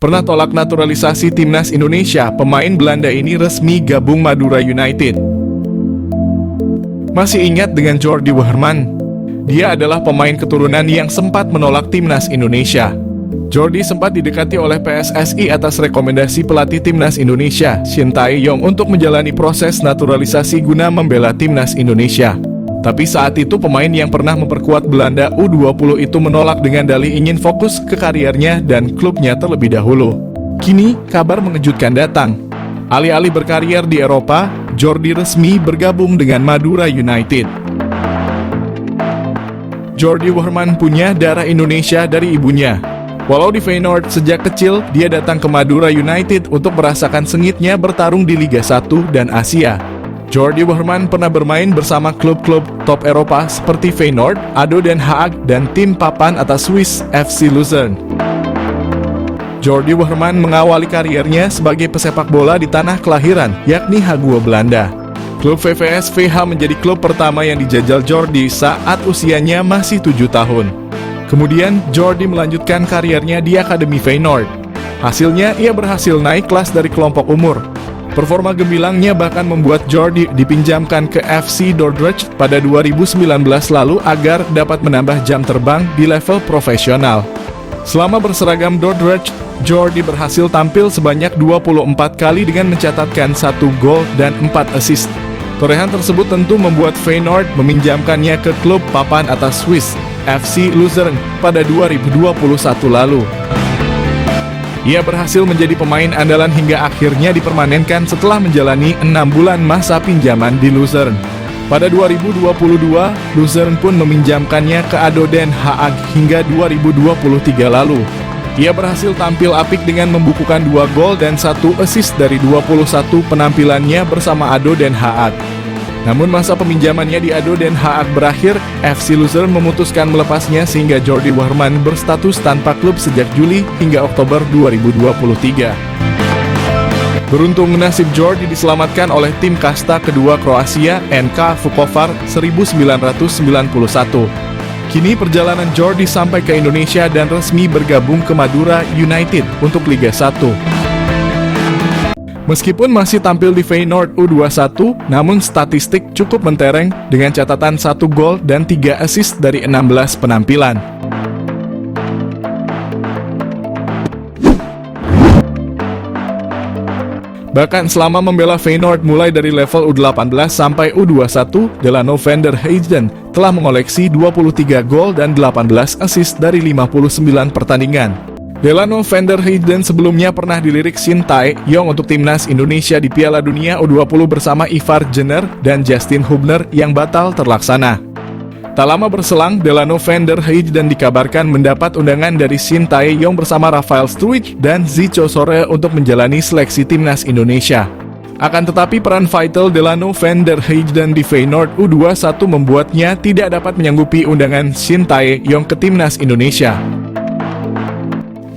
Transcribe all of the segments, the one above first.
pernah tolak naturalisasi timnas Indonesia, pemain Belanda ini resmi gabung Madura United. Masih ingat dengan Jordi Wehrman? Dia adalah pemain keturunan yang sempat menolak timnas Indonesia. Jordi sempat didekati oleh PSSI atas rekomendasi pelatih timnas Indonesia, Shin Tae-yong, untuk menjalani proses naturalisasi guna membela timnas Indonesia. Tapi saat itu pemain yang pernah memperkuat Belanda U20 itu menolak dengan dalih ingin fokus ke karirnya dan klubnya terlebih dahulu. Kini, kabar mengejutkan datang. Alih-alih berkarier di Eropa, Jordi resmi bergabung dengan Madura United. Jordi Wehrman punya darah Indonesia dari ibunya. Walau di Feyenoord sejak kecil, dia datang ke Madura United untuk merasakan sengitnya bertarung di Liga 1 dan Asia. Jordi Wehrman pernah bermain bersama klub-klub top Eropa seperti Feyenoord, ADO Den Haag, dan tim papan atas Swiss FC Luzern. Jordi Wehrman mengawali kariernya sebagai pesepak bola di tanah kelahiran, yakni Hague, Belanda. Klub VVS VH menjadi klub pertama yang dijajal Jordi saat usianya masih 7 tahun. Kemudian, Jordi melanjutkan kariernya di Akademi Feyenoord. Hasilnya, ia berhasil naik kelas dari kelompok umur. Performa gembilangnya bahkan membuat Jordi dipinjamkan ke FC Dordrecht pada 2019 lalu agar dapat menambah jam terbang di level profesional. Selama berseragam Dordrecht, Jordi berhasil tampil sebanyak 24 kali dengan mencatatkan 1 gol dan 4 assist. Torehan tersebut tentu membuat Feyenoord meminjamkannya ke klub papan atas Swiss, FC Luzern, pada 2021 lalu. Ia berhasil menjadi pemain andalan hingga akhirnya dipermanenkan setelah menjalani 6 bulan masa pinjaman di Luzern. Pada 2022, Luzern pun meminjamkannya ke ADO Den Haag hingga 2023 lalu. Ia berhasil tampil apik dengan membukukan 2 gol dan 1 assist dari 21 penampilannya bersama ADO Den Haag. Namun masa peminjamannya di ADO Den Haag berakhir, FC Luzern memutuskan melepasnya sehingga Jordi Wehrman berstatus tanpa klub sejak Juli hingga Oktober 2023. Beruntung nasib Jordi diselamatkan oleh tim kasta kedua Kroasia, NK Vukovar 1991. Kini perjalanan Jordi sampai ke Indonesia dan resmi bergabung ke Madura United untuk Liga 1. Meskipun masih tampil di Feyenoord U21, namun statistik cukup mentereng dengan catatan 1 gol dan 3 assist dari 16 penampilan. Bahkan selama membela Feyenoord mulai dari level U18 sampai U21, Delano van der Heijden telah mengoleksi 23 gol dan 18 assist dari 59 pertandingan. Delano van der Heijden sebelumnya pernah dilirik Shin Tae-yong untuk timnas Indonesia di Piala Dunia U20 bersama Ivar Jenner dan Justin Hubner yang batal terlaksana. Tak lama berselang, Delano van der Heijden dikabarkan mendapat undangan dari Shin Tae-yong bersama Rafael Struijk dan Zico Sore untuk menjalani seleksi timnas Indonesia. Akan tetapi peran vital Delano van der Heijden di Feyenoord U21 membuatnya tidak dapat menyanggupi undangan Shin Tae-yong ke timnas Indonesia.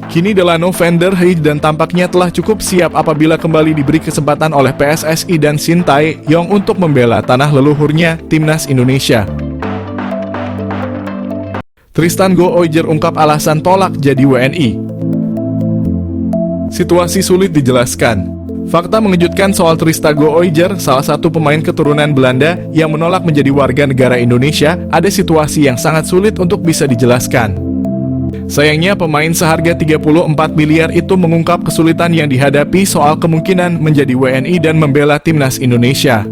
Kini Delano van der Heijden tampaknya telah cukup siap apabila kembali diberi kesempatan oleh PSSI dan Shin Tae-yong untuk membela tanah leluhurnya, timnas Indonesia. Tristan Go-Oijer ungkap alasan tolak jadi WNI. Situasi sulit dijelaskan. Fakta mengejutkan soal Tristan Go-Oijer, salah satu pemain keturunan Belanda yang menolak menjadi warga negara Indonesia, ada situasi yang sangat sulit untuk bisa dijelaskan. Sayangnya pemain seharga 34 miliar itu mengungkap kesulitan yang dihadapi soal kemungkinan menjadi WNI dan membela timnas Indonesia.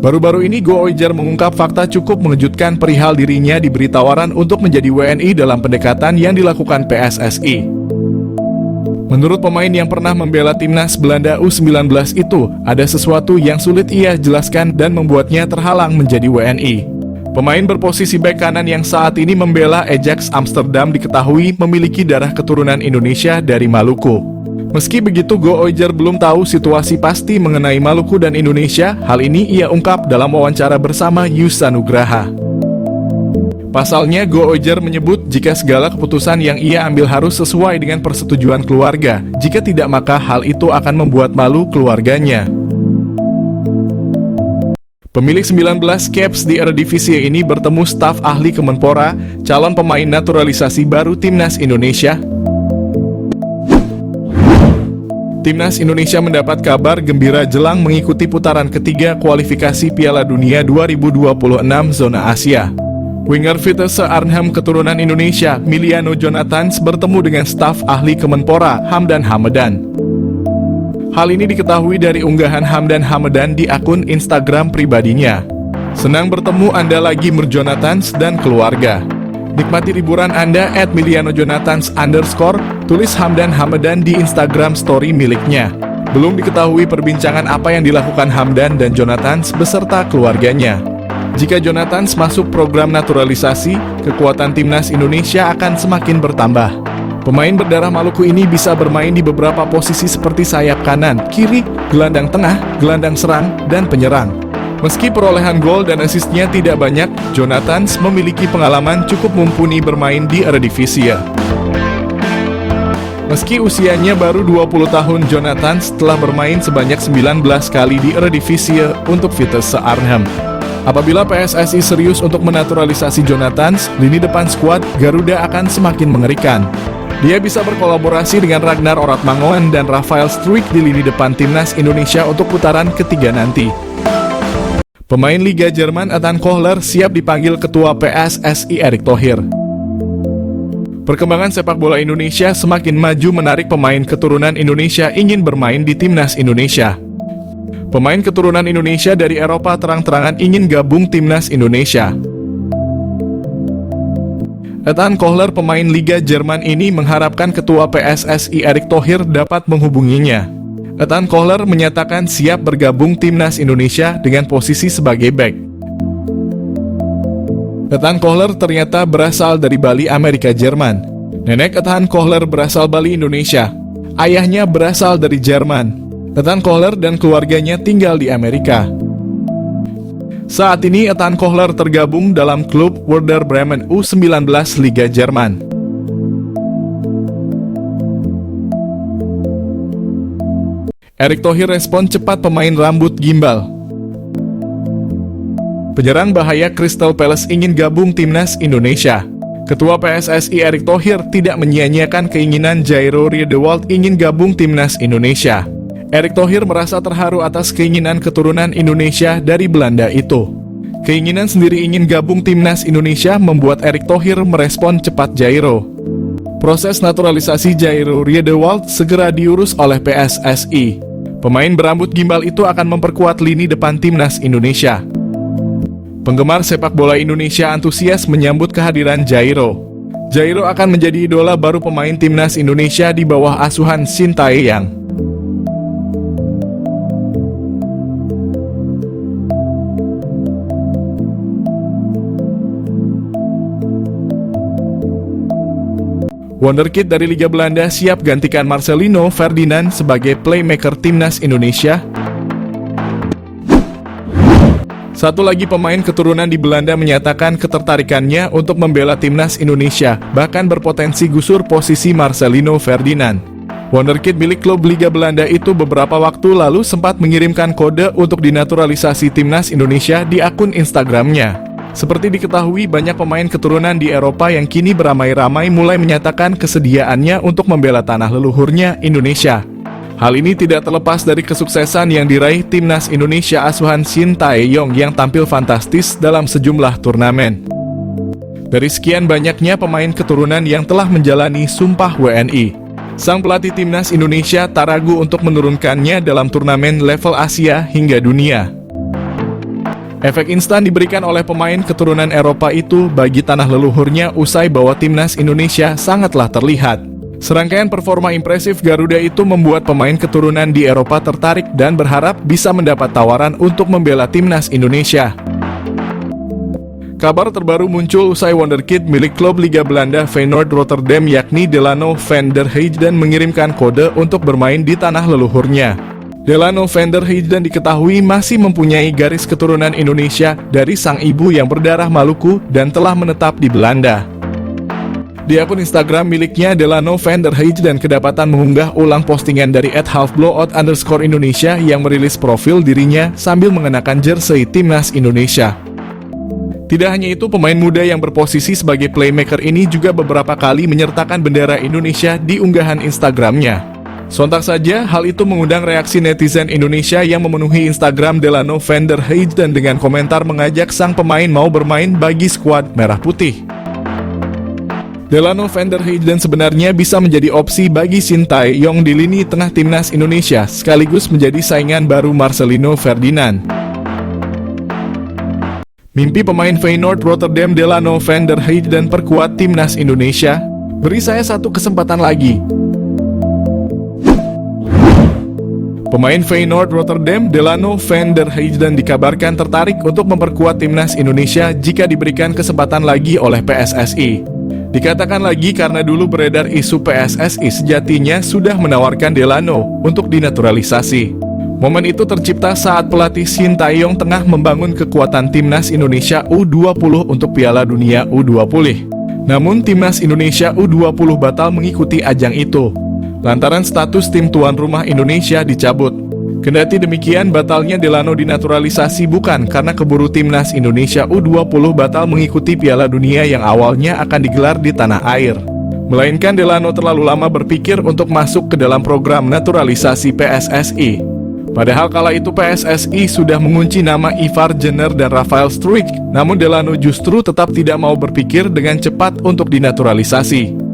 Baru-baru ini Go-Oijer mengungkap fakta cukup mengejutkan perihal dirinya diberi tawaran untuk menjadi WNI dalam pendekatan yang dilakukan PSSI. Menurut pemain yang pernah membela timnas Belanda U19 itu, ada sesuatu yang sulit ia jelaskan dan membuatnya terhalang menjadi WNI. Pemain berposisi bek kanan yang saat ini membela Ajax Amsterdam diketahui memiliki darah keturunan Indonesia dari Maluku. Meski begitu, Go-Oijer belum tahu situasi pasti mengenai Maluku dan Indonesia. Hal ini ia ungkap dalam wawancara bersama Yusa Nugraha. Pasalnya, Go-Oijer menyebut jika segala keputusan yang ia ambil harus sesuai dengan persetujuan keluarga. Jika tidak, maka hal itu akan membuat malu keluarganya. Pemilik 19 caps di Eredivisie ini bertemu staf ahli Kemenpora, calon pemain naturalisasi baru timnas Indonesia. Timnas Indonesia mendapat kabar gembira jelang mengikuti putaran ketiga kualifikasi Piala Dunia 2026 zona Asia. Winger Vitesse Arnhem keturunan Indonesia, Miliano Jonathans bertemu dengan staf ahli Kemenpora, Hamdan Hamedan. Hal ini diketahui dari unggahan Hamdan Hamedan di akun Instagram pribadinya. Senang bertemu Anda lagi Jonathans dan keluarga. Nikmati liburan Anda @milianojonathans_, tulis Hamdan Hamedan di Instagram story miliknya. Belum diketahui perbincangan apa yang dilakukan Hamdan dan Jonathans beserta keluarganya. Jika Jonathans masuk program naturalisasi, kekuatan timnas Indonesia akan semakin bertambah. Pemain berdarah Maluku ini bisa bermain di beberapa posisi seperti sayap kanan, kiri, gelandang tengah, gelandang serang, dan penyerang. Meski perolehan gol dan asisnya tidak banyak, Jonathans memiliki pengalaman cukup mumpuni bermain di Eredivisie. Meski usianya baru 20 tahun, Jonathans telah bermain sebanyak 19 kali di Eredivisie untuk Vitesse Arnhem. Apabila PSSI serius untuk menaturalisasi Jonathans, lini depan skuad Garuda akan semakin mengerikan. Dia bisa berkolaborasi dengan Ragnar Oratmangoen dan Rafael Struijk di lini depan timnas Indonesia untuk putaran ketiga nanti. Pemain Liga Jerman Ethan Kohler siap dipanggil Ketua PSSI Erick Thohir. Perkembangan sepak bola Indonesia semakin maju menarik pemain keturunan Indonesia ingin bermain di timnas Indonesia. Pemain keturunan Indonesia dari Eropa terang-terangan ingin gabung timnas Indonesia. Ethan Kohler, pemain Liga Jerman ini mengharapkan Ketua PSSI Erick Thohir dapat menghubunginya. Ethan Kohler menyatakan siap bergabung timnas Indonesia dengan posisi sebagai bek. Ethan Kohler ternyata berasal dari Bali, Amerika Jerman. Nenek Ethan Kohler berasal Bali, Indonesia. Ayahnya berasal dari Jerman. Ethan Kohler dan keluarganya tinggal di Amerika. Saat ini Ethan Kohler tergabung dalam klub Werder Bremen U19 Liga Jerman. Erick Thohir respon cepat pemain rambut gimbal. Penyerang bahaya Crystal Palace ingin gabung timnas Indonesia. Ketua PSSI Erick Thohir tidak menyia-nyiakan keinginan Jairo Riedewald ingin gabung timnas Indonesia. Erick Thohir merasa terharu atas keinginan keturunan Indonesia dari Belanda itu. Keinginan sendiri ingin gabung timnas Indonesia membuat Erick Thohir merespon cepat Jairo. Proses naturalisasi Jairo Riedewald segera diurus oleh PSSI. Pemain berambut gimbal itu akan memperkuat lini depan timnas Indonesia. Penggemar sepak bola Indonesia antusias menyambut kehadiran Jairo. Jairo akan menjadi idola baru pemain timnas Indonesia di bawah asuhan Shin Tae-yang. Wonderkid dari Liga Belanda siap gantikan Marcelino Ferdinand sebagai playmaker timnas Indonesia. Satu lagi pemain keturunan di Belanda menyatakan ketertarikannya untuk membela timnas Indonesia, bahkan berpotensi gusur posisi Marcelino Ferdinand. Wonderkid milik klub Liga Belanda itu beberapa waktu lalu sempat mengirimkan kode untuk dinaturalisasi timnas Indonesia di akun Instagramnya. Seperti diketahui, banyak pemain keturunan di Eropa yang kini beramai-ramai mulai menyatakan kesediaannya untuk membela tanah leluhurnya, Indonesia. Hal ini tidak terlepas dari kesuksesan yang diraih timnas Indonesia asuhan Shin Tae-yong yang tampil fantastis dalam sejumlah turnamen. Dari sekian banyaknya pemain keturunan yang telah menjalani sumpah WNI, sang pelatih timnas Indonesia tak ragu untuk menurunkannya dalam turnamen level Asia hingga dunia. Efek instan diberikan oleh pemain keturunan Eropa itu bagi tanah leluhurnya usai bahwa timnas Indonesia sangatlah terlihat. Serangkaian performa impresif Garuda itu membuat pemain keturunan di Eropa tertarik dan berharap bisa mendapat tawaran untuk membela timnas Indonesia. Kabar terbaru muncul usai Wonderkid milik klub Liga Belanda Feyenoord Rotterdam yakni Delano van der Heijden mengirimkan kode untuk bermain di tanah leluhurnya. Delano van der Heijden diketahui masih mempunyai garis keturunan Indonesia dari sang ibu yang berdarah Maluku dan telah menetap di Belanda. Di akun Instagram miliknya, Delano van der Heijden kedapatan mengunggah ulang postingan dari @halfblowout_Indonesia yang merilis profil dirinya sambil mengenakan jersey timnas Indonesia. Tidak hanya itu, pemain muda yang berposisi sebagai playmaker ini juga beberapa kali menyertakan bendera Indonesia di unggahan Instagramnya. Sontak saja, hal itu mengundang reaksi netizen Indonesia yang memenuhi Instagram Delano van der Heijden dengan komentar mengajak sang pemain mau bermain bagi skuad Merah Putih. Delano van der Heijden sebenarnya bisa menjadi opsi bagi Sintayong di lini tengah timnas Indonesia, sekaligus menjadi saingan baru Marcelino Ferdinand. Mimpi pemain Feyenoord Rotterdam Delano van der Heijden perkuat timnas Indonesia? Beri saya satu kesempatan lagi. Pemain Feyenoord Rotterdam Delano van der Heijden dikabarkan tertarik untuk memperkuat timnas Indonesia jika diberikan kesempatan lagi oleh PSSI. Dikatakan lagi karena dulu beredar isu PSSI sejatinya sudah menawarkan Delano untuk dinaturalisasi. Momen itu tercipta saat pelatih Sintayong tengah membangun kekuatan timnas Indonesia U20 untuk Piala Dunia U20. Namun timnas Indonesia U20 batal mengikuti ajang itu lantaran status tim tuan rumah Indonesia dicabut. Kendati demikian, batalnya Delano dinaturalisasi bukan karena keburu timnas Indonesia U20 batal mengikuti Piala Dunia yang awalnya akan digelar di tanah air, melainkan Delano terlalu lama berpikir untuk masuk ke dalam program naturalisasi PSSI. Padahal kala itu PSSI sudah mengunci nama Ivar Jenner dan Rafael Struijk, namun Delano justru tetap tidak mau berpikir dengan cepat untuk dinaturalisasi.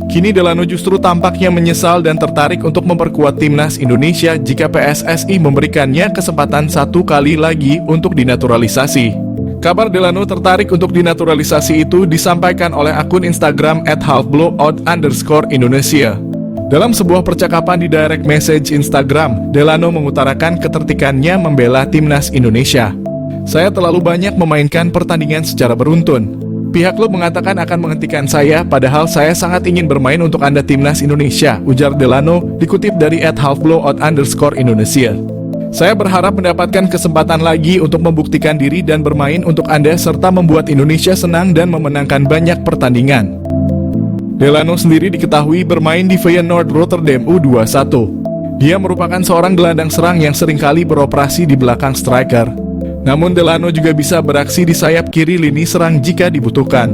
Kini Delano justru tampaknya menyesal dan tertarik untuk memperkuat timnas Indonesia jika PSSI memberikannya kesempatan satu kali lagi untuk dinaturalisasi. Kabar Delano tertarik untuk dinaturalisasi itu disampaikan oleh akun Instagram @halfblowout_Indonesia. Dalam sebuah percakapan di direct message Instagram, Delano mengutarakan ketertikannya membela timnas Indonesia. Saya terlalu banyak memainkan pertandingan secara beruntun. Pihak klub mengatakan akan menghentikan saya, padahal saya sangat ingin bermain untuk Anda timnas Indonesia, ujar Delano, dikutip dari @halfblowout_Indonesia. Saya berharap mendapatkan kesempatan lagi untuk membuktikan diri dan bermain untuk Anda serta membuat Indonesia senang dan memenangkan banyak pertandingan. Delano sendiri diketahui bermain di Feyenoord Rotterdam U21. Dia merupakan seorang gelandang serang yang seringkali beroperasi di belakang striker. Namun Delano juga bisa beraksi di sayap kiri lini serang jika dibutuhkan.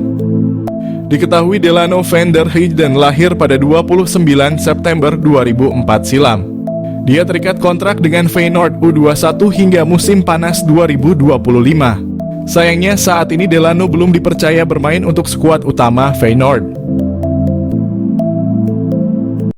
Diketahui Delano van der Heijden lahir pada 29 September 2004 silam. Dia terikat kontrak dengan Feyenoord U21 hingga musim panas 2025. Sayangnya saat ini Delano belum dipercaya bermain untuk skuad utama Feyenoord.